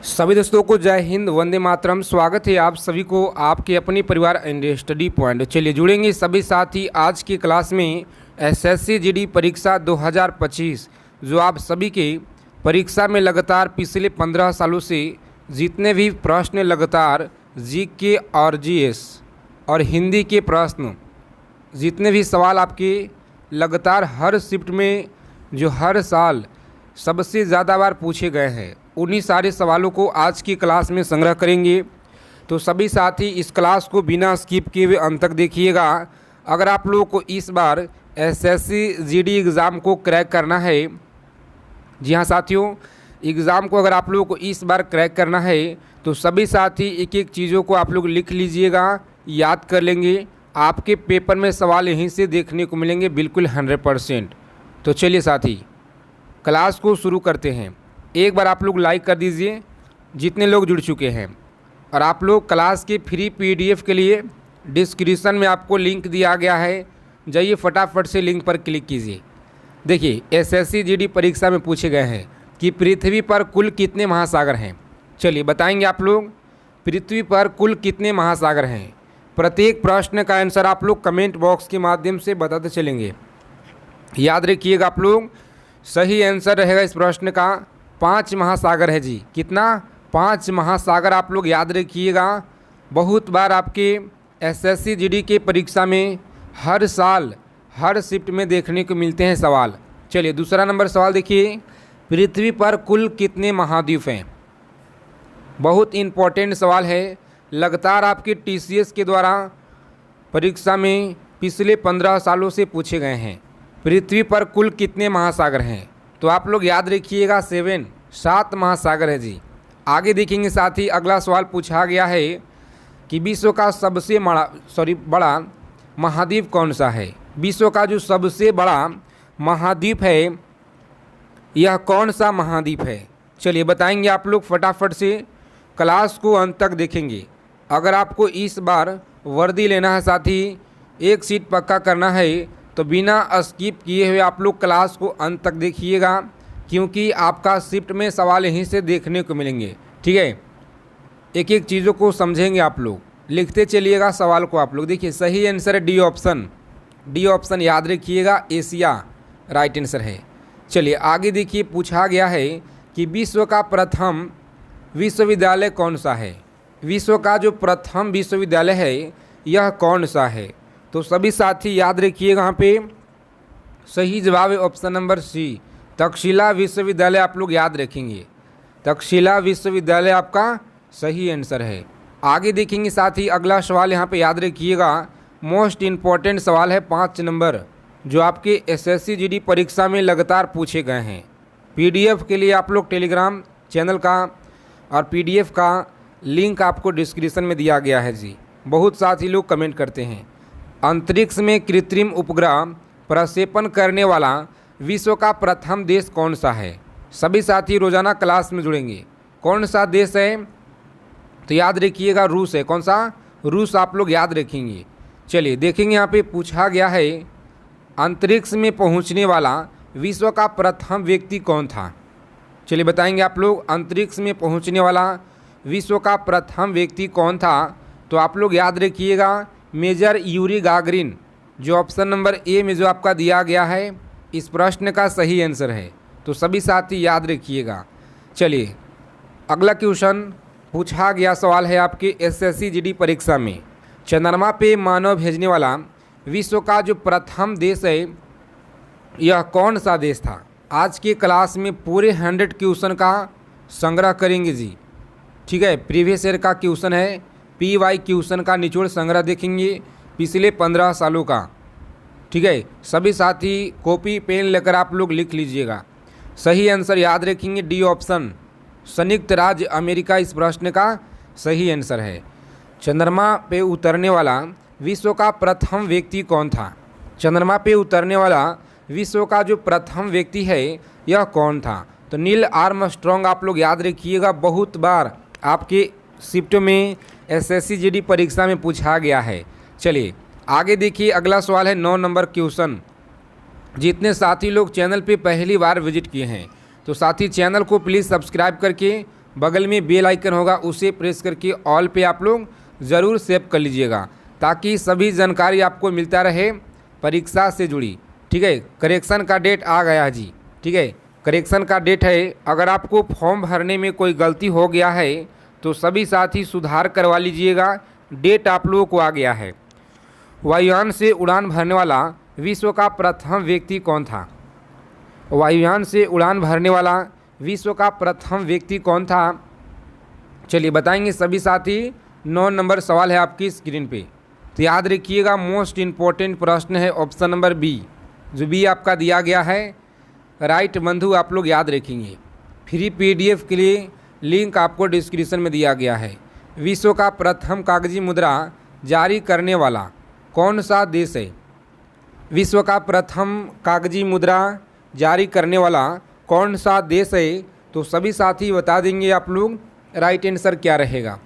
सभी दोस्तों को जय हिंद, वंदे मातरम। स्वागत है आप सभी को आपके अपने परिवार एंड स्टडी पॉइंट। चलिए जुड़ेंगे सभी साथी आज की क्लास में एसएससी जीडी परीक्षा 2025 जो आप सभी के परीक्षा में लगातार पिछले 15 सालों से जितने भी प्रश्न लगातार जीके और जीएस और हिंदी के प्रश्न जितने भी सवाल आपके लगातार हर शिफ्ट में जो हर साल सबसे ज़्यादा बार पूछे गए हैं, उन्हीं सारे सवालों को आज की क्लास में संग्रह करेंगे। तो सभी साथी इस क्लास को बिना स्किप किए हुए अंत तक देखिएगा। अगर आप लोगों को इस बार एसएससी जीडी एग्ज़ाम को क्रैक करना है, जी हाँ साथियों, एग्ज़ाम को अगर आप लोगों को इस बार क्रैक करना है तो सभी साथी एक एक चीज़ों को आप लोग लिख लीजिएगा, याद कर लेंगे। आपके पेपर में सवाल यहीं से देखने को मिलेंगे बिल्कुल 100%। तो चलिए साथी क्लास को शुरू करते हैं। एक बार आप लोग लाइक कर दीजिए जितने लोग जुड़ चुके हैं, और आप लोग क्लास के फ्री पीडीएफ के लिए डिस्क्रिप्शन में आपको लिंक दिया गया है, जाइए फटाफट से लिंक पर क्लिक कीजिए। देखिए एसएससी जीडी परीक्षा में पूछे गए हैं कि पृथ्वी पर कुल कितने महासागर हैं। चलिए बताएंगे आप लोग पृथ्वी पर कुल कितने महासागर हैं। प्रत्येक प्रश्न का आंसर आप लोग कमेंट बॉक्स के माध्यम से बताते चलेंगे। याद रखिएगा आप लोग, सही आंसर रहेगा इस प्रश्न का 5 महासागर है जी। कितना? 5 महासागर आप लोग याद रखिएगा। बहुत बार आपके एसएससी जीडी के परीक्षा में हर साल हर शिफ्ट में देखने को मिलते हैं सवाल। चलिए दूसरा नंबर सवाल देखिए, पृथ्वी पर कुल कितने महाद्वीप हैं। बहुत इम्पोर्टेंट सवाल है, लगातार आपके टीसीएस के द्वारा परीक्षा में पिछले 15 सालों से पूछे गए हैं। पृथ्वी पर कुल कितने महासागर हैं, तो आप लोग याद रखिएगा 7 महासागर है जी। आगे देखेंगे साथी, अगला सवाल पूछा गया है कि विश्व का सबसे बड़ा महाद्वीप कौन सा है। विश्व का जो सबसे बड़ा महाद्वीप है यह कौन सा महाद्वीप है। चलिए बताएंगे आप लोग फटाफट से, क्लास को अंत तक देखेंगे। अगर आपको इस बार वर्दी लेना है साथी, एक सीट पक्का करना है, तो बिना स्किप किए हुए आप लोग क्लास को अंत तक देखिएगा, क्योंकि आपका शिफ्ट में सवाल यहीं से देखने को मिलेंगे। ठीक है, एक एक चीज़ों को समझेंगे आप लोग, लिखते चलिएगा सवाल को आप लोग। देखिए सही आंसर है डी ऑप्शन। डी ऑप्शन याद रखिएगा, एशिया राइट आंसर है। चलिए आगे देखिए, पूछा गया है कि विश्व का प्रथम विश्वविद्यालय कौन सा है। विश्व का जो प्रथम विश्वविद्यालय है यह कौन सा है। तो सभी साथी याद रखिएगा, यहाँ पे सही जवाब है ऑप्शन नंबर सी, तक्षशिला विश्वविद्यालय। आप लोग याद रखेंगे, तक्षशिला विश्वविद्यालय आपका सही आंसर है। आगे देखेंगे साथी, अगला सवाल यहाँ पे याद रखिएगा, मोस्ट इम्पॉर्टेंट सवाल है 5 नंबर, जो आपके एसएससी जीडी परीक्षा में लगातार पूछे गए हैं। पीडीएफ के लिए आप लोग टेलीग्राम चैनल का और पीडीएफ का लिंक आपको डिस्क्रिप्शन में दिया गया है जी। बहुत साथी लोग कमेंट करते हैं, अंतरिक्ष में कृत्रिम उपग्रह प्रक्षेपण करने वाला विश्व का प्रथम देश कौन सा है। सभी साथी रोजाना क्लास में जुड़ेंगे। कौन सा देश है, तो याद रखिएगा रूस है। कौन सा? रूस आप लोग याद रखेंगे। चलिए देखेंगे, यहाँ पे पूछा गया है अंतरिक्ष में पहुँचने वाला विश्व का प्रथम व्यक्ति कौन था। चलिए बताएंगे आप लोग, अंतरिक्ष में पहुँचने वाला विश्व का प्रथम व्यक्ति कौन था। तो आप लोग याद रखिएगा मेजर यूरी गागरिन, जो ऑप्शन नंबर ए में जो आपका दिया गया है इस प्रश्न का सही आंसर है। तो सभी साथी याद रखिएगा। चलिए अगला क्वेश्चन पूछा गया सवाल है आपके एसएससी जीडी परीक्षा में, चंद्रमा पे मानव भेजने वाला विश्व का जो प्रथम देश है यह कौन सा देश था। आज के क्लास में पूरे 100 क्वेश्चन का संग्रह करेंगे जी। ठीक है, प्रीवियस ईयर का क्वेश्चन है, पीवाई क्वेश्चन का निचोड़ संग्रह देखेंगे पिछले 15 सालों का। ठीक है, सभी साथी कॉपी पेन लेकर आप लोग लिख लीजिएगा। सही आंसर याद रखेंगे डी ऑप्शन, संयुक्त राज्य अमेरिका इस प्रश्न का सही आंसर है। चंद्रमा पे उतरने वाला विश्व का प्रथम व्यक्ति कौन था। चंद्रमा पे उतरने वाला विश्व का जो प्रथम व्यक्ति है यह कौन था, तो नील आर्मस्ट्रॉन्ग आप लोग याद रखिएगा। बहुत बार आपके शिफ्ट में एसएससी जीडी परीक्षा में पूछा गया है। चलिए आगे देखिए, अगला सवाल है 9 नंबर क्वेश्चन। जितने साथी लोग चैनल पे पहली बार विजिट किए हैं तो साथी चैनल को प्लीज़ सब्सक्राइब करके बगल में बेल आइकन होगा उसे प्रेस करके ऑल पे आप लोग ज़रूर सेव कर लीजिएगा, ताकि सभी जानकारी आपको मिलता रहे परीक्षा से जुड़ी। ठीक है, करेक्शन का डेट आ गया जी। ठीक है, करेक्शन का डेट है। अगर आपको फॉर्म भरने में कोई गलती हो गया है तो सभी साथी सुधार करवा लीजिएगा। डेट आप लोगों को आ गया है। वायुयान से उड़ान भरने वाला विश्व का प्रथम व्यक्ति कौन था? वायुयान से उड़ान भरने वाला विश्व का प्रथम व्यक्ति कौन था? चलिए बताएंगे सभी साथी। 9 नंबर सवाल है आपकी स्क्रीन पे, तो याद रखिएगा मोस्ट इम्पॉर्टेंट प्रश्न है ऑप्शन नंबर बी, जो बी आपका दिया गया है राइट बंधु, आप लोग याद रखेंगे। फ्री पीडीएफ के लिए लिंक आपको डिस्क्रिप्शन में दिया गया है। विश्व का प्रथम कागजी मुद्रा जारी करने वाला कौन सा देश है? विश्व का प्रथम कागजी मुद्रा जारी करने वाला कौन सा देश है? तो सभी साथी बता देंगे आप लोग राइट आंसर क्या रहेगा।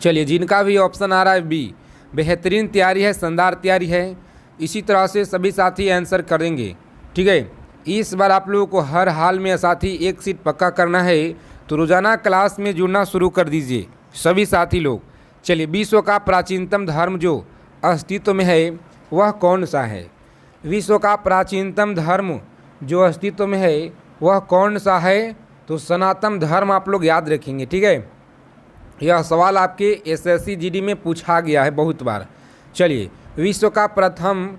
चलिए, जिनका भी ऑप्शन आ रहा है बी, बेहतरीन तैयारी है, शानदार तैयारी है। इसी तरह से सभी साथी आंसर करेंगे। ठीक है, इस बार आप लोगों को हर हाल में साथी एक सीट पक्का करना है, तो रोज़ाना क्लास में जुड़ना शुरू कर दीजिए सभी साथी लोग। चलिए, विश्व का प्राचीनतम धर्म जो अस्तित्व में है वह कौन सा है? विश्व का प्राचीनतम धर्म जो अस्तित्व में है वह कौन सा है? तो सनातन धर्म आप लोग याद रखेंगे। ठीक है, यह सवाल आपके एसएससी जीडी में पूछा गया है बहुत बार। चलिए, विश्व का प्रथम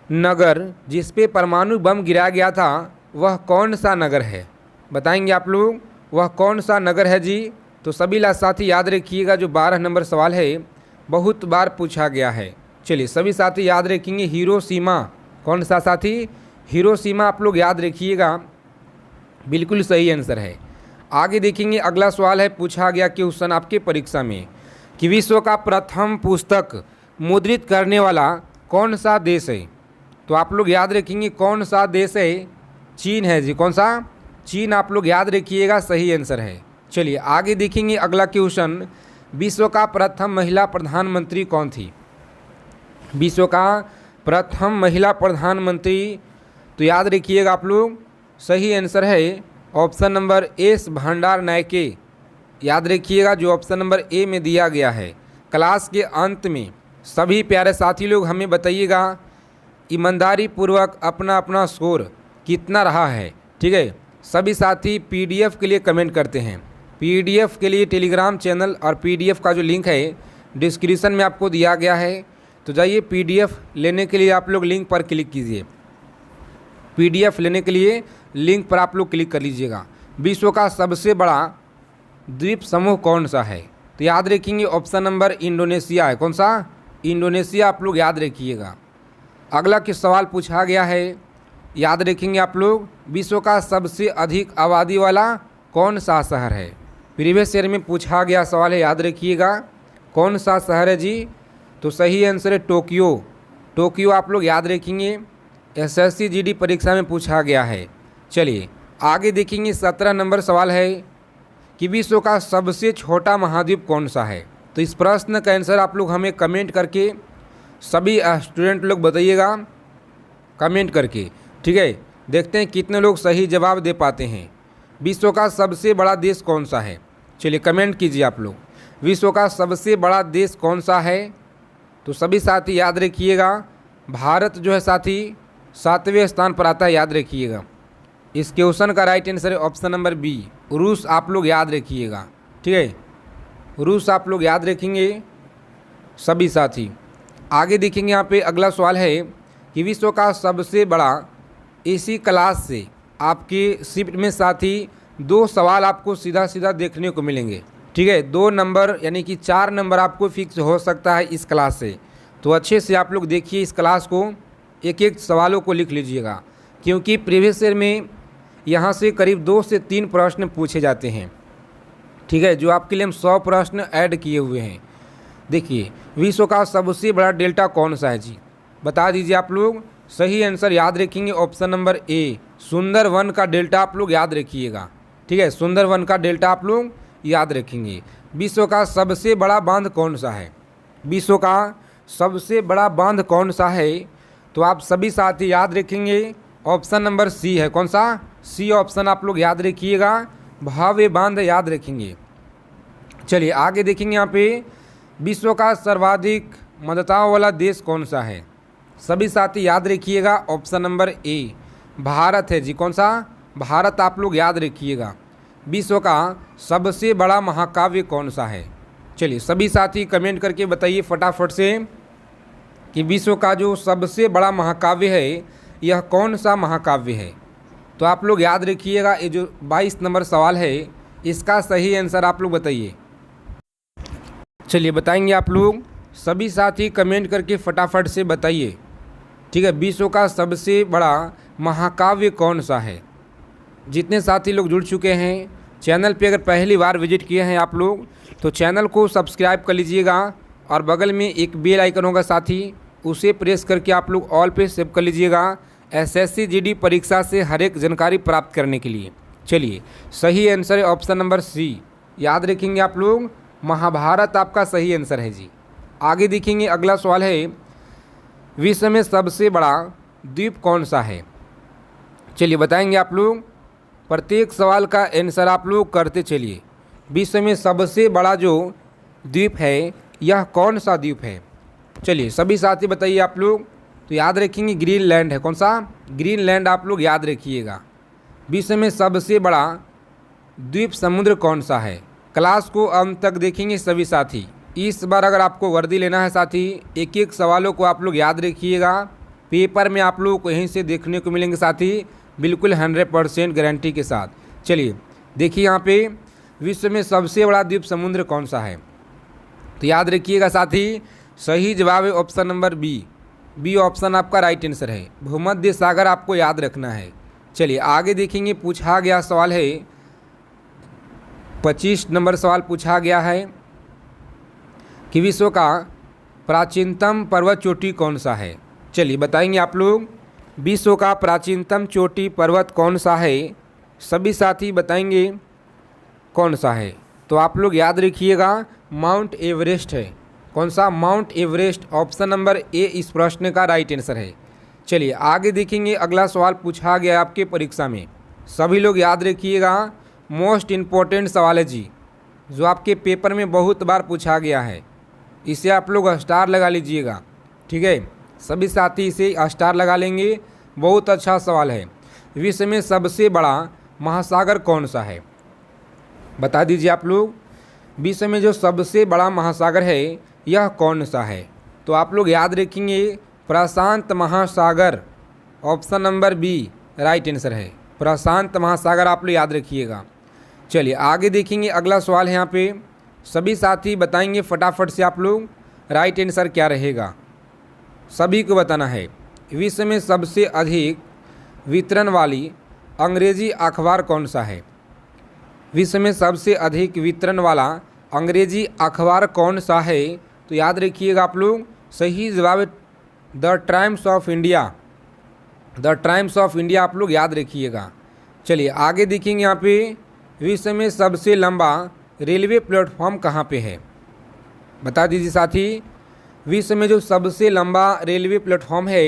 नगर जिस पे परमाणु बम गिराया गया था वह कौन सा नगर है? बताएंगे आप लोग वह कौन सा नगर है जी। तो सभी साथी याद रखिएगा, जो 12 नंबर सवाल है बहुत बार पूछा गया है। चलिए, सभी साथी याद रखेंगे हिरोशिमा। कौन सा साथी? हिरोशिमा आप लोग याद रखिएगा, बिल्कुल सही आंसर है। आगे देखेंगे, अगला सवाल है पूछा गया क्वेश्चन आपके परीक्षा में कि विश्व का प्रथम पुस्तक मुद्रित करने वाला कौन सा देश है? तो आप लोग याद रखेंगे कौन सा देश है? चीन है जी। कौन सा? चीन आप लोग याद रखिएगा, सही आंसर है। चलिए, आगे देखेंगे अगला क्वेश्चन, विश्व का प्रथम महिला प्रधानमंत्री कौन थी? विश्व का प्रथम महिला प्रधानमंत्री, तो याद रखिएगा आप लोग, सही आंसर है ऑप्शन नंबर एस भंडार नायके। याद रखिएगा, जो ऑप्शन नंबर ए में दिया गया है। क्लास के अंत में सभी प्यारे साथी लोग हमें बताइएगा ईमानदारी पूर्वक अपना अपना स्कोर कितना रहा है। ठीक है, सभी साथी पीडीएफ के लिए कमेंट करते हैं। पीडीएफ के लिए टेलीग्राम चैनल और पीडीएफ का जो लिंक है डिस्क्रिप्शन में आपको दिया गया है, तो जाइए पीडीएफ लेने के लिए आप लोग लिंक पर क्लिक कीजिए। पीडीएफ लेने के लिए लिंक पर आप लोग क्लिक कर लीजिएगा। विश्व का सबसे बड़ा द्वीप समूह कौन सा है? तो याद रखेंगे ऑप्शन नंबर इंडोनेशिया है। कौन सा? इंडोनेशिया आप लोग याद रखिएगा। अगला किस सवाल पूछा गया है, याद रखेंगे आप लोग, विश्व का सबसे अधिक आबादी वाला कौन सा शहर है? प्रीवियस ईयर में पूछा गया सवाल है, याद रखिएगा कौन सा शहर है जी। तो सही आंसर है टोक्यो। टोक्यो आप लोग याद रखेंगे, एसएससी जीडी परीक्षा में पूछा गया है। चलिए, आगे देखेंगे 17 नंबर सवाल है कि विश्व का सबसे छोटा महाद्वीप कौन सा है? तो इस प्रश्न का आंसर आप लोग हमें कमेंट करके सभी स्टूडेंट लोग बताइएगा, कमेंट करके। ठीक है, देखते हैं कितने लोग सही जवाब दे पाते हैं। विश्व का सबसे बड़ा देश कौन सा है? चलिए कमेंट कीजिए आप लोग, विश्व का सबसे बड़ा देश कौन सा है? तो सभी साथी याद रखिएगा, भारत जो है साथी 7वें स्थान पर आता है, याद रखिएगा। इस क्वेश्चन का राइट आंसर है ऑप्शन नंबर बी, रूस आप लोग याद रखिएगा। ठीक है, रूस आप लोग याद रखेंगे सभी साथी। आगे देखेंगे यहाँ पे अगला सवाल है कि विश्व का सबसे बड़ा इसी क्लास से आपके शिफ्ट में साथी 2 सवाल आपको सीधा सीधा देखने को मिलेंगे। ठीक है, 2 नंबर यानी कि 4 नंबर आपको फिक्स हो सकता है इस क्लास से। तो अच्छे से आप लोग देखिए इस क्लास को, एक एक सवालों को लिख लीजिएगा, क्योंकि प्रीवियस ईयर में यहाँ से करीब 2 से 3 प्रश्न पूछे जाते हैं। ठीक है, जो आपके लिए हम 100 प्रश्न ऐड किए हुए हैं। देखिए, विश्व का सबसे बड़ा डेल्टा कौन सा है जी, बता दीजिए आप लोग। सही आंसर याद रखेंगे ऑप्शन नंबर ए, सुंदरवन का डेल्टा आप लोग याद रखिएगा। ठीक है, सुंदरवन का डेल्टा आप लोग याद रखेंगे। विश्व का सबसे बड़ा बांध कौन सा है? विश्व का सबसे बड़ा बांध कौन सा है? तो आप सभी साथी याद रखेंगे ऑप्शन नंबर सी है। कौन सा? सी ऑप्शन आप लोग याद रखिएगा, भव्य बांध याद रखेंगे। चलिए आगे देखेंगे यहाँ पे विश्व का सर्वाधिक मतदाताओं वाला देश कौन सा है। सभी साथी याद रखिएगा, ऑप्शन नंबर ए भारत है जी। कौन सा? भारत आप लोग याद रखिएगा। विश्व का सबसे बड़ा महाकाव्य कौन सा है? चलिए सभी साथी कमेंट करके बताइए फटाफट से कि विश्व का जो सबसे बड़ा महाकाव्य है यह कौन सा महाकाव्य है। तो आप लोग याद रखिएगा, ये जो 22 नंबर सवाल है इसका सही आंसर आप लोग बताइए। चलिए बताएंगे आप लोग, सभी साथी कमेंट करके फटाफट से बताइए, ठीक है, विश्व का सबसे बड़ा महाकाव्य कौन सा है। जितने साथी लोग जुड़ चुके हैं चैनल पे, अगर पहली बार विजिट किए हैं आप लोग तो चैनल को सब्सक्राइब कर लीजिएगा और बगल में एक बेल आइकन होगा साथी, उसे प्रेस करके आप लोग ऑल पे सेव कर लीजिएगा एसएससी जीडी परीक्षा से हर एक जानकारी प्राप्त करने के लिए। चलिए सही आंसर है ऑप्शन नंबर सी, याद रखेंगे आप लोग, महाभारत आपका सही आंसर है जी। आगे देखेंगे अगला सवाल है, विश्व में सबसे बड़ा द्वीप कौन सा है। चलिए बताएंगे आप लोग, प्रत्येक सवाल का आंसर आप लोग करते चलिए। विश्व में सबसे बड़ा जो द्वीप है यह कौन सा द्वीप है। चलिए सभी साथी बताइए आप लोग, तो याद रखेंगे ग्रीनलैंड है। कौन सा? ग्रीनलैंड आप लोग याद रखिएगा। विश्व में सबसे बड़ा द्वीप समुद्र कौन सा है। क्लास को अंत तक देखेंगे सभी साथी। इस बार अगर आपको वर्दी लेना है साथी, एक एक सवालों को आप लोग याद रखिएगा, पेपर में आप लोग को यहीं से देखने को मिलेंगे साथी, बिल्कुल 100% गारंटी के साथ। चलिए देखिए यहाँ पे विश्व में सबसे बड़ा द्वीप समुद्र कौन सा है। तो याद रखिएगा साथी, सही जवाब है option number B. B option आपका राइट आंसर है, भूमध्य सागर आपको याद रखना है। चलिए आगे देखेंगे, पूछा गया सवाल है 25 नंबर सवाल पूछा गया है कि विश्व का प्राचीनतम पर्वत चोटी कौन सा है। चलिए बताएंगे आप लोग, विश्व का प्राचीनतम चोटी पर्वत कौन सा है। सभी साथी बताएंगे कौन सा है। तो आप लोग याद रखिएगा, माउंट एवरेस्ट है। कौन सा? Mount Everest, option number A इस प्रश्न का राइट आंसर है। चलिए आगे देखेंगे, अगला सवाल पूछा गया आपके परीक्षा में, सभी लोग याद रखिएगा, मोस्ट इम्पोर्टेंट सवाल है जी, जो आपके पेपर में बहुत बार पूछा गया है। इसे आप लोग स्टार लगा लीजिएगा, ठीक है, सभी साथी इसे स्टार लगा लेंगे, बहुत अच्छा सवाल है। विश्व में सबसे बड़ा महासागर कौन सा है, बता दीजिए आप लोग। विश्व में जो सबसे बड़ा महासागर है यह कौन सा है। तो आप लोग याद रखेंगे, प्रशांत महासागर, option number B right answer है, प्रशांत महासागर आप लोग याद रखिएगा। चलिए आगे देखेंगे, अगला सवाल है यहाँ पे, सभी साथी बताएंगे फटाफट से आप लोग राइट आंसर क्या रहेगा, सभी को बताना है। विश्व में सबसे अधिक वितरण वाली अंग्रेजी अखबार कौन सा है। विश्व में सबसे अधिक वितरण वाला अंग्रेजी अखबार कौन सा है। तो याद रखिएगा आप लोग, सही जवाब the times of India, the times of India आप लोग याद रखिएगा। चलिए आगे देखेंगे यहाँ पे, विश्व में सबसे लंबा रेलवे प्लेटफॉर्म कहाँ पे है, बता दीजिए साथी। विश्व में जो सबसे लंबा रेलवे प्लेटफॉर्म है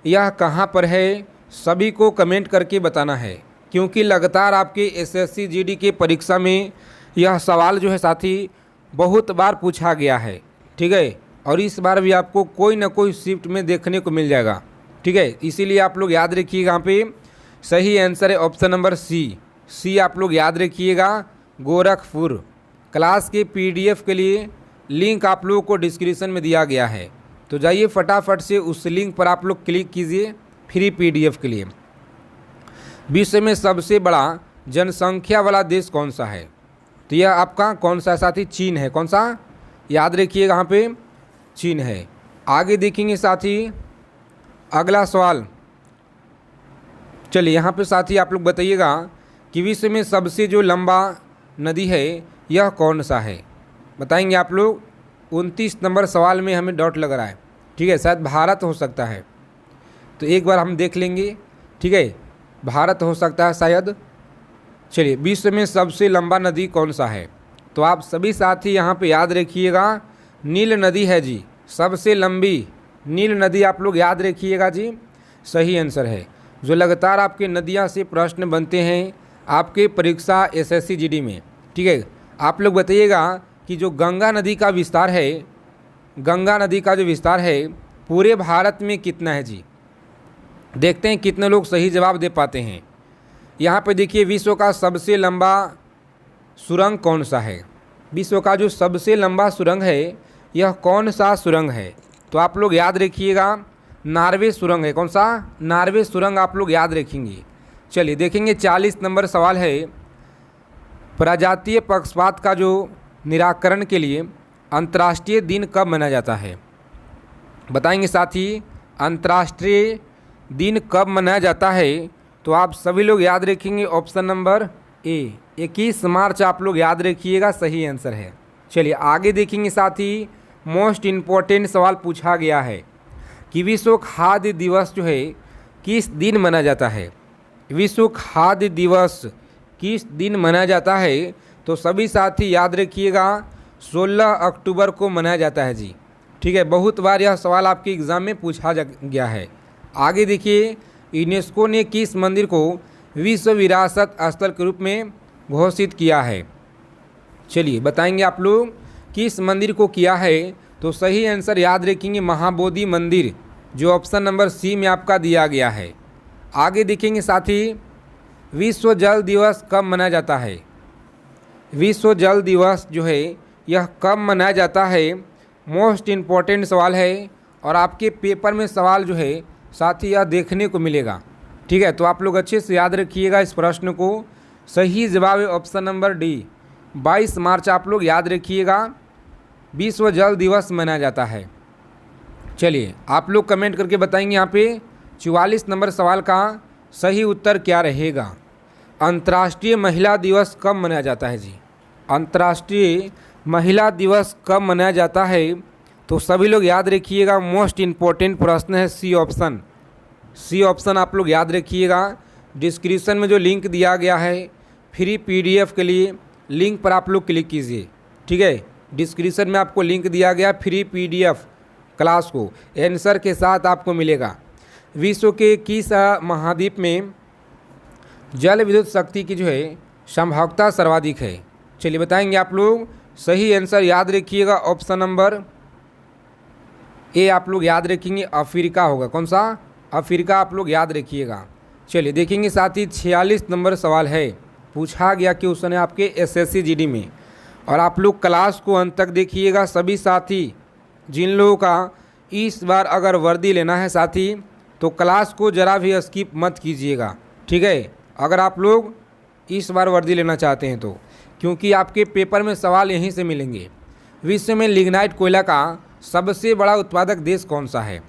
यह कहाँ पर है, सभी को कमेंट करके बताना है, क्योंकि लगातार आपके एसएससी जीडी के परीक्षा में यह सवाल जो है साथी बहुत बार पूछा गया है, ठीक है, और इस बार भी आपको कोई ना कोई शिफ्ट में देखने को मिल जाएगा, ठीक है। इसीलिए आप लोग याद रखिएगा, यहाँ पे सही आंसर है ऑप्शन नंबर सी। सी आप लोग याद रखिएगा, गोरखपुर। क्लास के पीडीएफ के लिए लिंक आप लोगों को डिस्क्रिप्शन में दिया गया है, तो जाइए फटाफट से उस लिंक पर आप लोग क्लिक कीजिए फ्री पीडीएफ के लिए। विश्व में सबसे बड़ा जनसंख्या वाला देश कौन सा है। तो यह आपका कौन सा साथी, चीन है। कौन सा? याद रखिएगा, यहाँ पे चीन है। आगे देखेंगे साथी अगला सवाल। चलिए यहाँ पे साथी आप लोग बताइएगा कि विश्व में सबसे जो लंबा नदी है यह कौन सा है, बताएंगे आप लोग। 29 नंबर सवाल में हमें डॉट लग रहा है, ठीक है, शायद भारत हो सकता है, तो एक बार हम देख लेंगे, ठीक है, भारत हो सकता है शायद। चलिए विश्व में सबसे लंबा नदी कौन सा है। तो आप सभी साथी यहाँ पे याद रखिएगा, नील नदी है जी, सबसे लंबी नील नदी आप लोग याद रखिएगा जी, सही आंसर है। जो लगातार आपके नदियाँ से प्रश्न बनते हैं, आपके परीक्षा एसएससी जीडी में। ठीक है, आप लोग बताइएगा कि जो गंगा नदी का विस्तार है, गंगा नदी का जो विस्तार है पूरे भारत में कितना है जी। देखते हैं कितने लोग सही जवाब दे पाते हैं। यहाँ पे देखिए विश्व का सबसे लंबा सुरंग कौन सा है। विश्व का जो सबसे लंबा सुरंग है यह कौन सा सुरंग है, तो आप लोग याद रखिएगा नॉर्वे सुरंग है। कौन सा? नॉर्वे सुरंग आप लोग याद रखेंगे। चलिए देखेंगे 40 नंबर सवाल है, प्रजातीय पक्षपात का जो निराकरण के लिए अंतर्राष्ट्रीय दिन कब मनाया जाता है, बताएंगे साथी। अंतर्राष्ट्रीय दिन कब मनाया जाता है, तो आप सभी लोग याद रखेंगे ऑप्शन नंबर ए 21 मार्च आप लोग याद रखिएगा, सही आंसर है। चलिए आगे देखेंगे साथी, मोस्ट इम्पोर्टेंट सवाल पूछा गया है कि विश्व खाद्य दिवस जो है किस दिन मनाया जाता है। विश्व खाद्य दिवस किस दिन मनाया जाता है, तो सभी साथी याद रखिएगा 16 अक्टूबर को मनाया जाता है जी। ठीक है, बहुत बार यह सवाल आपके एग्ज़ाम में पूछा गया है। आगे देखिए, यूनेस्को ने किस मंदिर को विश्व विरासत स्थल के रूप में घोषित किया है। चलिए बताएंगे आप लोग किस मंदिर को किया है, तो सही आंसर याद रखेंगे महाबोधि मंदिर, जो ऑप्शन नंबर सी में आपका दिया गया है। आगे देखेंगे साथी, विश्व जल दिवस कब मनाया जाता है। विश्व जल दिवस जो है यह कब मनाया जाता है, मोस्ट इम्पॉर्टेंट सवाल है और आपके पेपर में सवाल जो है साथी यह देखने को मिलेगा। ठीक है, तो आप लोग अच्छे से याद रखिएगा इस प्रश्न को। सही जवाब है ऑप्शन नंबर डी, 22 मार्च आप लोग याद रखिएगा विश्व जल दिवस मनाया जाता है। चलिए आप लोग कमेंट करके बताएंगे यहाँ पे 44 नंबर सवाल का सही उत्तर क्या रहेगा। अंतर्राष्ट्रीय महिला दिवस कब मनाया जाता है जी। अंतर्राष्ट्रीय महिला दिवस कब मनाया जाता है, तो सभी लोग याद रखिएगा, मोस्ट इम्पोर्टेंट प्रश्न है सी ऑप्शन। सी ऑप्शन आप लोग याद रखिएगा। डिस्क्रिप्शन में जो लिंक दिया गया है फ्री पीडीएफ के लिए, लिंक पर आप लोग क्लिक कीजिए। ठीक है, डिस्क्रिप्शन में आपको लिंक दिया गया फ्री पीडीएफ क्लास को आंसर के साथ आपको मिलेगा। विश्व के किस महाद्वीप में जल विद्युत शक्ति की जो है संभाव्यता सर्वाधिक है। चलिए बताएंगे आप लोग। सही आंसर याद रखिएगा ऑप्शन नंबर ए आप लोग याद रखेंगे, अफ्रीका होगा। कौन सा? अफ्रीका आप लोग याद रखिएगा। चलिए देखेंगे साथ ही 46 नंबर सवाल है, पूछा गया क्वेश्चन है आपके एसएससी जीडी में, और आप लोग क्लास को अंत तक देखिएगा। सभी साथी जिन लोगों का इस बार अगर वर्दी लेना है साथी, तो क्लास को ज़रा भी स्किप मत कीजिएगा। ठीक है, अगर आप लोग इस बार वर्दी लेना चाहते हैं तो, क्योंकि आपके पेपर में सवाल यहीं से मिलेंगे। विश्व में लिग्नाइट कोयला का सबसे बड़ा उत्पादक देश कौन सा है।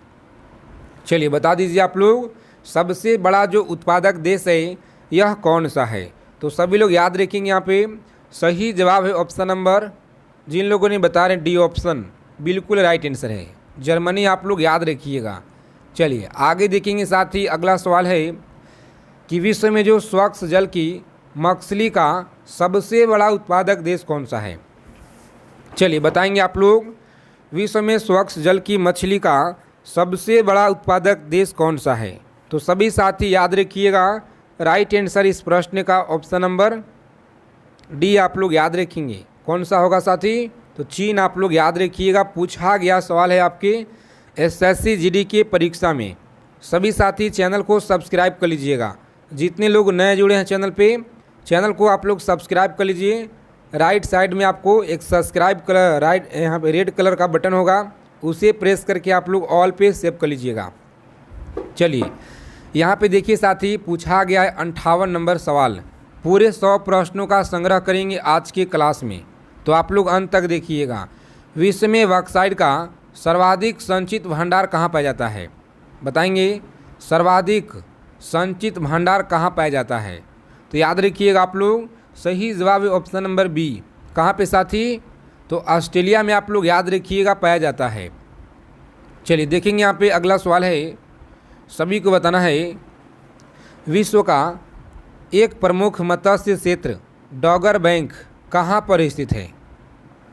चलिए बता दीजिए आप लोग, सबसे बड़ा जो उत्पादक देश है यह कौन सा है, तो सभी लोग याद रखेंगे। यहाँ पे सही जवाब है ऑप्शन नंबर, जिन लोगों ने बता रहे डी ऑप्शन बिल्कुल राइट आंसर है, जर्मनी आप लोग याद रखिएगा। चलिए आगे देखेंगे साथ ही अगला सवाल है कि विश्व में जो स्वच्छ जल की मछली का सबसे बड़ा उत्पादक देश कौन सा है। चलिए बताएंगे आप लोग, विश्व में स्वच्छ जल की मछली का सबसे बड़ा उत्पादक देश कौन सा है, तो सभी साथी याद रखिएगा राइट आंसर इस प्रश्न का ऑप्शन नंबर डी आप लोग याद रखेंगे। कौन सा होगा साथी, तो चीन आप लोग याद रखिएगा। पूछा गया सवाल है आपके एसएससी जीडी के परीक्षा में। सभी साथी चैनल को सब्सक्राइब कर लीजिएगा। जितने लोग नए जुड़े हैं चैनल पे, चैनल को आप लोग सब्सक्राइब कर लीजिए। राइट साइड में आपको एक सब्सक्राइब कलर राइट यहाँ पे रेड कलर का बटन होगा, उसे प्रेस करके आप लोग ऑल पे सेव कर लीजिएगा। चलिए यहाँ पे देखिए साथी, पूछा गया है 58 नंबर सवाल। पूरे 100 प्रश्नों का संग्रह करेंगे आज के क्लास में, तो आप लोग अंत तक देखिएगा। विश्व में बॉक्साइट का सर्वाधिक संचित भंडार कहाँ पाया जाता है, बताएंगे। सर्वाधिक संचित भंडार कहाँ पाया जाता है, तो याद रखिएगा आप लोग। सही जवाब है ऑप्शन नंबर बी। कहाँ पे साथी, तो ऑस्ट्रेलिया में आप लोग याद रखिएगा पाया जाता है। चलिए देखेंगे यहाँ पे अगला सवाल है, सभी को बताना है। विश्व का एक प्रमुख मत्स्य क्षेत्र डॉगर बैंक कहाँ पर स्थित है,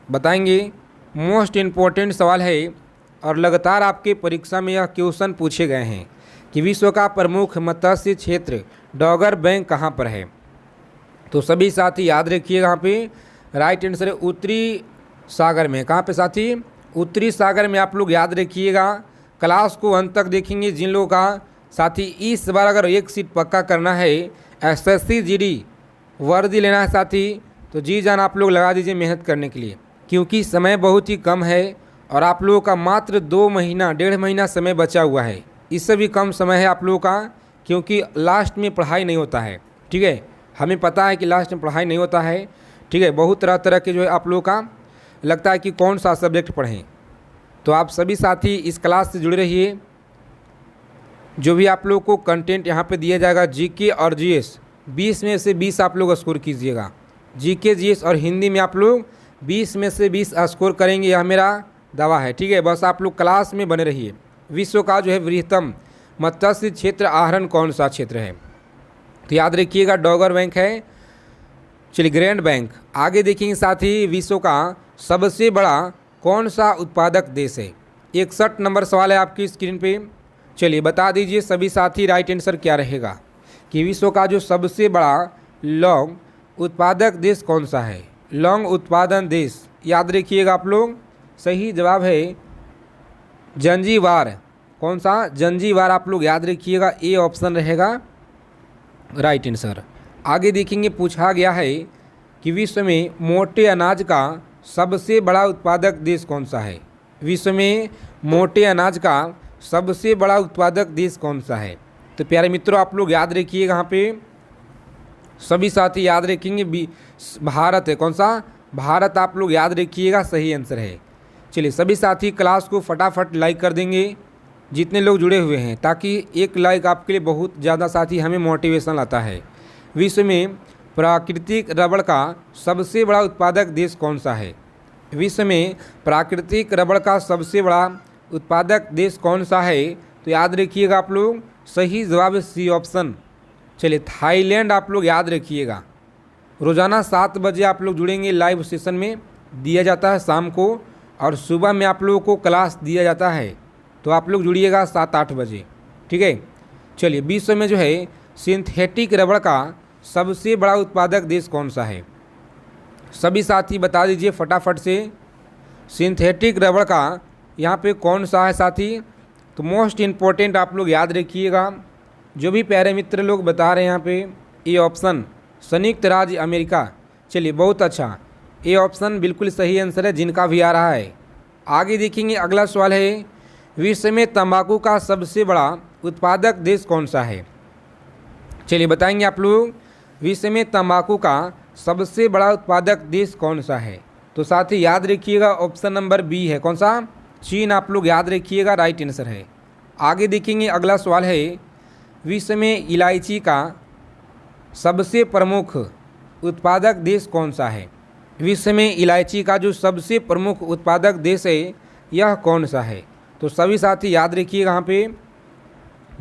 बताएंगे। मोस्ट इम्पोर्टेंट सवाल है और लगातार आपके परीक्षा में यह क्वेश्चन पूछे गए हैं कि विश्व का प्रमुख मत्स्य क्षेत्र डॉगर बैंक कहाँ पर है। तो सभी साथी याद रखिएगा यहाँ पे राइट आंसर है उत्तरी सागर में। कहाँ पे साथी? उत्तरी सागर में आप लोग याद रखिएगा। क्लास को अंत तक देखेंगे। जिन लोगों का साथी इस बार अगर एक सीट पक्का करना है, एसएससी जीडी वर्दी लेना है साथी, तो जी जान आप लोग लगा दीजिए मेहनत करने के लिए, क्योंकि समय बहुत ही कम है और आप लोगों का मात्र 2 महीना 1.5 महीना समय बचा हुआ है। इससे भी कम समय है आप लोगों का, क्योंकि लास्ट में पढ़ाई नहीं होता है। ठीक है, हमें पता है कि लास्ट में पढ़ाई नहीं होता है। ठीक है, बहुत तरह तरह के जो है आप लोगों का लगता है कि कौन सा सब्जेक्ट पढ़ें। तो आप सभी साथी इस क्लास से जुड़े रहिए। जो भी आप लोग को कंटेंट यहाँ पे दिया जाएगा जीके और जीएस, 20 में से 20 आप लोग स्कोर कीजिएगा। जीके जीएस और हिंदी में आप लोग 20 में से 20 स्कोर करेंगे, यह मेरा दावा है। ठीक है, बस आप लोग क्लास में बने रहिए। विश्व का जो है बृहत्तम मत्स्य क्षेत्र आहरण कौन सा क्षेत्र है? तो याद रखिएगा डॉगर बैंक है। चलिए ग्रैंड बैंक। आगे देखेंगे साथी विश्व का सबसे बड़ा कौन सा उत्पादक देश है? 61 नंबर सवाल है आपकी स्क्रीन पे। चलिए बता दीजिए सभी साथी राइट आंसर क्या रहेगा कि विश्व का जो सबसे बड़ा लौंग उत्पादक देश कौन सा है? लौंग उत्पादन देश याद रखिएगा आप लोग। सही जवाब है जंजीबार। कौन सा? जंजीबार आप लोग याद रखिएगा, ए ऑप्शन रहेगा राइट आंसर। आगे देखेंगे पूछा गया है कि विश्व में मोटे अनाज का सबसे बड़ा उत्पादक देश कौन सा है? विश्व में मोटे अनाज का सबसे बड़ा उत्पादक देश कौन सा है? तो प्यारे मित्रों आप लोग याद रखिएगा, यहाँ पे सभी साथी याद रखेंगे भारत है। कौन सा? भारत आप लोग याद रखिएगा, सही आंसर है। चलिए सभी साथी क्लास को फटाफट लाइक कर देंगे जितने लोग जुड़े हुए हैं, ताकि एक लाइक आपके लिए बहुत ज़्यादा साथी हमें मोटिवेशन लाता है। विश्व में प्राकृतिक रबड़ का सबसे बड़ा उत्पादक देश कौन सा है? विश्व में प्राकृतिक रबड़ का सबसे बड़ा उत्पादक देश कौन सा है? तो याद रखिएगा आप लोग, सही जवाब सी ऑप्शन। चलिए थाईलैंड आप लोग याद रखिएगा। रोज़ाना 7 बजे आप लोग जुड़ेंगे, लाइव सेशन में दिया जाता है शाम को, और सुबह में आप लोगों को क्लास दिया जाता है। तो आप लोग जुड़िएगा 7-8 बजे। ठीक है, चलिए विश्व में जो है सिंथेटिक रबड़ का सबसे बड़ा उत्पादक देश कौन सा है? सभी साथी बता दीजिए फटाफट से, सिंथेटिक रबड़ का यहाँ पे कौन सा है साथी? तो मोस्ट इम्पोर्टेंट आप लोग याद रखिएगा, जो भी प्यारे मित्र लोग बता रहे हैं यहाँ पे, ए ऑप्शन संयुक्त राज्य अमेरिका। चलिए बहुत अच्छा, ए ऑप्शन बिल्कुल सही आंसर है जिनका भी आ रहा है। आगे देखेंगे अगला सवाल है, विश्व में तंबाकू का सबसे बड़ा उत्पादक देश कौन सा है? चलिए बताएंगे आप लोग, विश्व में तंबाकू का सबसे बड़ा उत्पादक देश कौन सा है? तो साथ ही याद रखिएगा ऑप्शन नंबर बी है। कौन सा? चीन आप लोग याद रखिएगा, राइट आंसर है। आगे देखेंगे अगला सवाल है, विश्व में इलायची का सबसे प्रमुख उत्पादक देश कौन सा है? विश्व में इलायची का जो सबसे प्रमुख उत्पादक देश है यह कौन सा है? तो सभी साथी याद रखिएगा, यहाँ पे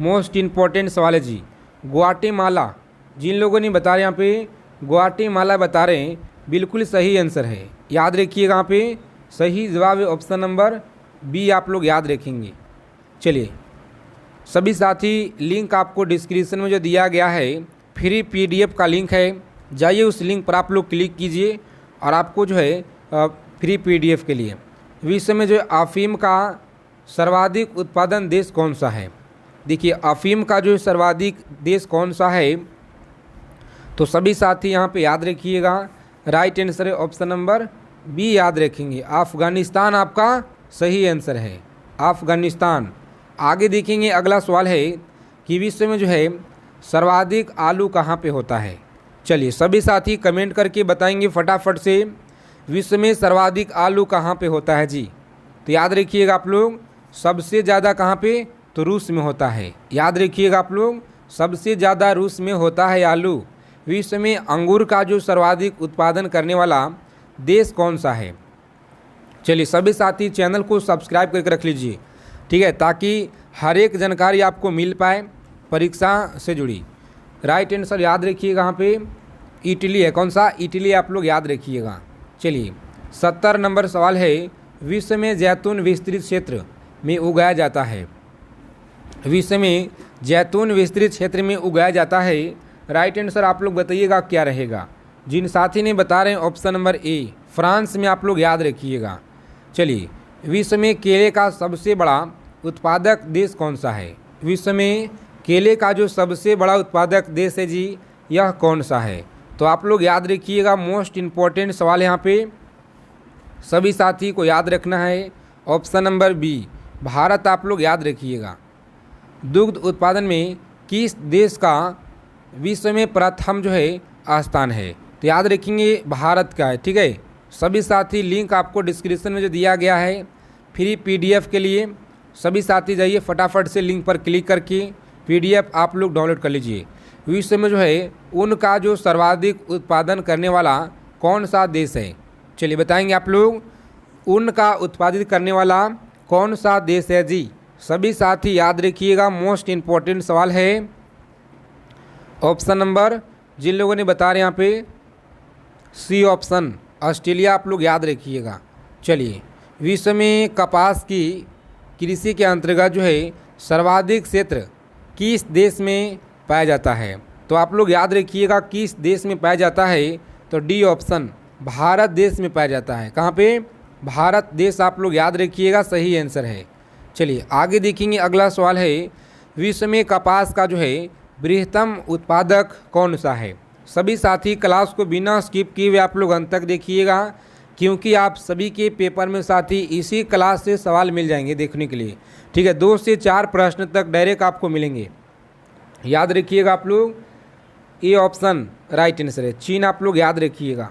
मोस्ट इम्पॉर्टेंट सवाल है जी, ग्वाटेमाला। जिन लोगों ने बता रहे यहाँ पे ग्वाटेमाला बता रहे हैं, बिल्कुल सही आंसर है। याद रखिएगा यहाँ पे सही जवाब है ऑप्शन नंबर बी आप लोग याद रखेंगे। चलिए सभी साथी लिंक आपको डिस्क्रिप्शन में जो दिया गया है फ्री पीडीएफ का लिंक है, जाइए उस लिंक पर आप लोग क्लिक कीजिए और आपको जो है फ्री पीडीएफ के लिए विश्व में जो अफीम का सर्वाधिक उत्पादन देश कौन सा है? देखिए अफीम का जो सर्वाधिक देश कौन सा है, तो सभी साथी यहाँ पे याद रखिएगा, राइट आंसर है ऑप्शन नंबर बी याद रखेंगे, अफ़गानिस्तान आपका सही आंसर है, अफ़गानिस्तान। आगे देखेंगे अगला सवाल है कि विश्व में जो है सर्वाधिक आलू कहाँ पे होता है? चलिए सभी साथी कमेंट करके बताएंगे फटाफट से, विश्व में सर्वाधिक आलू कहाँ पे होता है जी? तो याद रखिएगा आप लोग, सबसे ज़्यादा कहाँ पे? तो रूस में होता है। याद रखिएगा आप लोग, सबसे ज़्यादा रूस में होता है आलू। विश्व में अंगूर का जो सर्वाधिक उत्पादन करने वाला देश कौन सा है? चलिए सभी साथी चैनल को सब्सक्राइब करके रख लीजिए, ठीक है, ताकि हर एक जानकारी आपको मिल पाए परीक्षा से जुड़ी। राइट आंसर याद रखिएगा, यहाँ पे इटली है। कौन सा? इटली आप लोग याद रखिएगा। चलिए 70 नंबर सवाल है, विश्व में जैतून विस्तृत क्षेत्र में उगाया जाता है? विश्व में जैतून विस्तृत क्षेत्र में उगाया जाता है, राइट आंसर आप लोग बताइएगा क्या रहेगा? जिन साथी ने बता रहे हैं ऑप्शन नंबर ए फ्रांस में आप लोग याद रखिएगा। चलिए, विश्व में केले का सबसे बड़ा उत्पादक देश कौन सा है? विश्व में केले का जो सबसे बड़ा उत्पादक देश है जी, यह कौन सा है? तो आप लोग याद रखिएगा, मोस्ट इम्पॉर्टेंट सवाल यहाँ पे सभी साथी को याद रखना है। ऑप्शन नंबर बी भारत आप लोग याद रखिएगा। दुग्ध उत्पादन में किस देश का विश्व में प्रथम जो है स्थान है? तो याद रखेंगे भारत का है, ठीक है। सभी साथी लिंक आपको डिस्क्रिप्शन में जो दिया गया है फ्री पीडीएफ के लिए, सभी साथी जाइए फटाफट से लिंक पर क्लिक करके पीडीएफ आप लोग डाउनलोड कर लीजिए। विश्व में जो है उनका जो सर्वाधिक उत्पादन करने वाला कौन सा देश है? चलिए बताएंगे आप लोग, उनका उत्पादित करने वाला कौन सा देश है जी? सभी साथी याद रखिएगा, मोस्ट इम्पॉर्टेंट सवाल है। ऑप्शन नंबर जिन लोगों ने बता रहे हैं यहाँ पे सी ऑप्शन ऑस्ट्रेलिया आप लोग याद रखिएगा। चलिए, विश्व में कपास की कृषि के अंतर्गत जो है सर्वाधिक क्षेत्र किस देश में पाया जाता है? तो आप लोग याद रखिएगा किस देश में पाया जाता है, तो डी ऑप्शन भारत देश में पाया जाता है। कहाँ पे? भारत देश आप लोग याद रखिएगा, सही आंसर है। चलिए आगे देखेंगे, अगला सवाल है, विश्व में कपास का जो है बृहत्तम उत्पादक कौन सा है? सभी साथी क्लास को बिना स्किप किए हुए आप लोग अंत तक देखिएगा, क्योंकि आप सभी के पेपर में साथी इसी क्लास से सवाल मिल जाएंगे देखने के लिए, ठीक है। 2 से 4 प्रश्न तक डायरेक्ट आपको मिलेंगे, याद रखिएगा आप लोग। ए ऑप्शन राइट आंसर है, चीन आप लोग याद रखिएगा।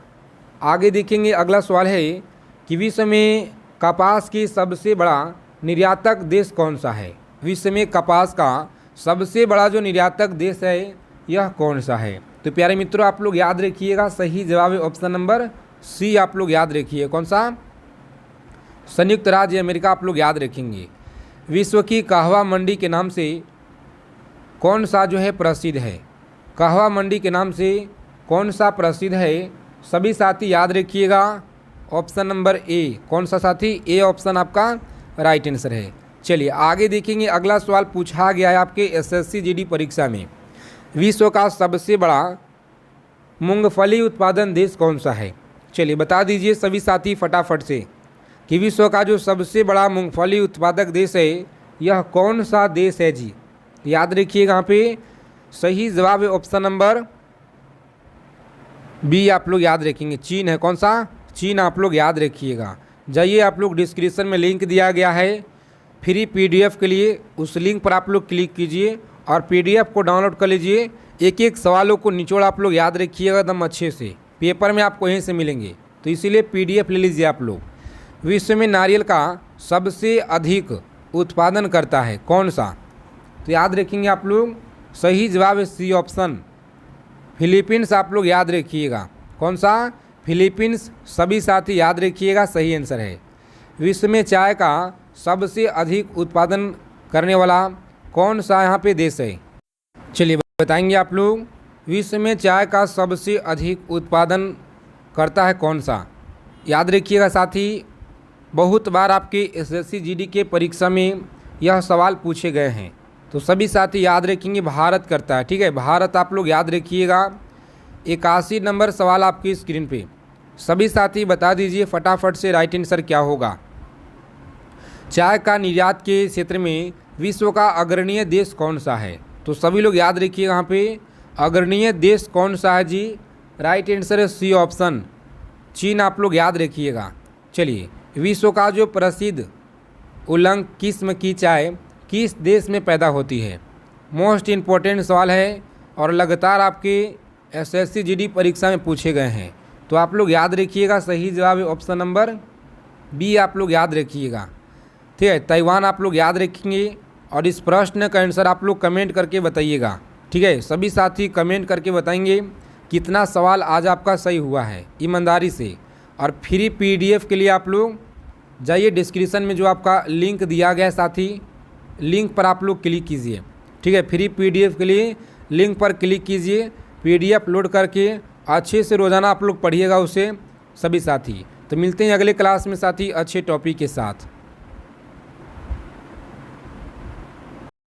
आगे देखेंगे, अगला सवाल है कि विश्व में कपास की सबसे बड़ा निर्यातक देश कौन सा है? विश्व में कपास का सबसे बड़ा जो निर्यातक देश है यह कौन सा है? तो प्यारे मित्रों आप लोग याद रखिएगा, सही जवाब है ऑप्शन नंबर सी आप लोग याद रखिए। कौन सा? संयुक्त राज्य अमेरिका आप लोग याद रखेंगे। विश्व की कहवा मंडी के नाम से कौन सा जो है प्रसिद्ध है? कहवा मंडी के नाम से कौन सा प्रसिद्ध है? सभी साथी याद रखिएगा, ऑप्शन नंबर ए। कौन सा साथी? ए ऑप्शन आपका राइट आंसर है। चलिए आगे देखेंगे, अगला सवाल पूछा गया है आपके एसएससी जीडी परीक्षा में, विश्व का सबसे बड़ा मूंगफली उत्पादन देश कौन सा है? चलिए बता दीजिए सभी साथी फटाफट से कि विश्व का जो सबसे बड़ा मूंगफली उत्पादक देश है यह कौन सा देश है जी? याद रखिएगा, यहाँ पे सही जवाब है ऑप्शन नंबर बी आप लोग याद रखेंगे, चीन है। कौन सा? चीन आप लोग याद रखिएगा। जाइए आप लोग डिस्क्रिप्शन में लिंक दिया गया है फ्री पीडीएफ के लिए, उस लिंक पर आप लोग क्लिक कीजिए और पीडीएफ को डाउनलोड कर लीजिए। एक एक सवालों को निचोड़ आप लोग याद रखिएगा एकदम अच्छे से, पेपर में आपको यहीं से मिलेंगे, तो इसीलिए पीडीएफ ले लीजिए आप लोग। विश्व में नारियल का सबसे अधिक उत्पादन करता है कौन सा? तो याद रखेंगे आप लोग, सही जवाब है सी ऑप्शन फिलीपींस आप लोग याद रखिएगा। कौन सा? फिलीपींस। सभी साथी याद रखिएगा, सही आंसर है। विश्व में चाय का सबसे अधिक उत्पादन करने वाला कौन सा यहाँ पे देश है? चलिए बताएंगे आप लोग, विश्व में चाय का सबसे अधिक उत्पादन करता है कौन सा? याद रखिएगा साथी, बहुत बार आपके एसएससी जीडी के परीक्षा में यह सवाल पूछे गए हैं, तो सभी साथी याद रखेंगे भारत करता है, ठीक है। भारत आप लोग याद रखिएगा। 81 नंबर सवाल आपकी स्क्रीन पे, सभी साथी बता दीजिए फटाफट से राइट आंसर क्या होगा। चाय का निर्यात के क्षेत्र में विश्व का अग्रणीय देश कौन सा है? तो सभी लोग याद रखिएगा, यहाँ पे अग्रणीय देश कौन सा है जी? राइट आंसर है सी ऑप्शन चीन आप लोग याद रखिएगा। चलिए, विश्व का जो प्रसिद्ध उलंग किस्म की चाय किस देश में पैदा होती है? मोस्ट इम्पोर्टेंट सवाल है और लगातार आपके एसएससी जीडी परीक्षा में पूछे गए हैं, तो आप लोग याद रखिएगा, सही जवाब है ऑप्शन नंबर बी आप लोग याद रखिएगा, ठीक है। ताइवान आप लोग याद रखेंगे और इस प्रश्न का आंसर आप लोग कमेंट करके बताइएगा, ठीक है। सभी साथी कमेंट करके बताएंगे कितना सवाल आज आपका सही हुआ है ईमानदारी से। और फ्री पीडीएफ के लिए आप लोग जाइए डिस्क्रिप्शन में जो आपका लिंक दिया गया है साथी, लिंक पर आप लोग क्लिक कीजिए, ठीक है। फ्री पीडीएफ के लिए लिंक पर क्लिक कीजिए, पीडीएफ लोड करके अच्छे से रोज़ाना आप लोग पढ़िएगा उसे सभी साथी। तो मिलते हैं अगले क्लास में साथी अच्छे टॉपिक के साथ।